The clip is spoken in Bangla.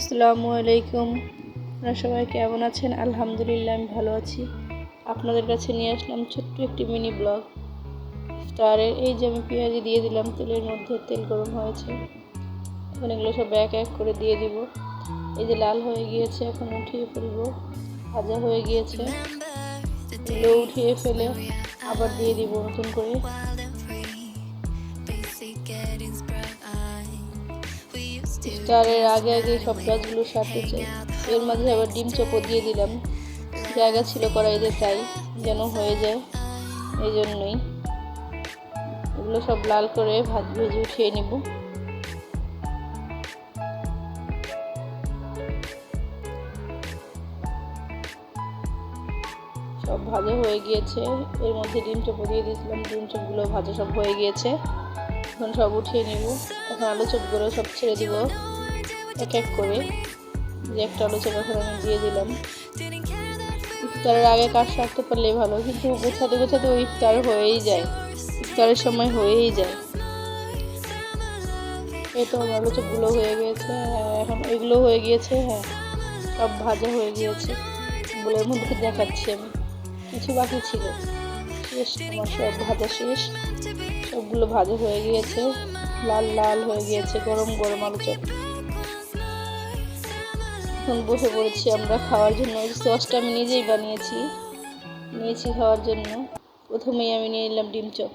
আসসালামু আলাইকুম। আপনারা সবাই কেমন আছেন? আলহামদুলিল্লাহ আমি ভালো আছি। আপনাদের কাছে নিয়ে আসলাম ছোট্ট একটি মিনি ব্লগ ইফতারের। এই যে আমি পেঁয়াজি দিয়ে দিলাম তেলের মধ্যে, তেল গরম হয়েছে, এখন এগুলো সব এক এক করে দিয়ে দিব। এই যে লাল হয়ে গিয়েছে, এখন উঠিয়ে ফেলবো। ভাজা হয়ে গিয়েছে, এগুলো উঠিয়ে ফেলে আবার দিয়ে দিব নতুন করে। ইফতারের আগে আগে সব কাজগুলো সারতে চাই। এর মাঝে আবার ডিম চপও দিয়ে দিলাম, জায়গা ছিল কড়াইতে তাই যেন হয়ে যায়, এই জন্যই এগুলো সব লাল করে ভেজে উঠিয়ে নিব। সব ভাজা হয়ে গিয়েছে, এর মধ্যে ডিম চপও দিয়ে দিয়েছিলাম, ডিম চপগুলো ভাজা সব হয়ে গিয়েছে, এখন সব উঠিয়ে নিব। এখন আলু চপগুলো সব ছেড়ে দিব এক এক করে। যে একটা আলু চপ এখন আমি দিয়ে দিলাম। ইফতারের আগে কাজ সারতে পারলে ভালো, কিন্তু গোছাতে গোছাতে ওই ইফতার হয়েই যায়, ইফতারের সময় হয়েই যায়। এই তো আমার আলু চপগুলো হয়ে গিয়েছে, এখন এগুলো হয়ে গিয়েছে। হ্যাঁ, সব ভাজা হয়ে গিয়েছে, বোলের মধ্যে দেখাচ্ছি আমি। কিছু বাকি ছিল, শেষ, আমার সব ভাজা শেষ, সবগুলো ভাজা হয়ে গিয়েছে, লাল লাল হয়ে গিয়েছে, গরম গরম আলু চপ। এখন বসে পড়েছি আমরা খাওয়ার জন্য। এই সসটা আমি নিজেই বানিয়েছি, নিয়েছি খাওয়ার জন্য। প্রথমেই আমি নিয়ে নিলাম ডিম চপ।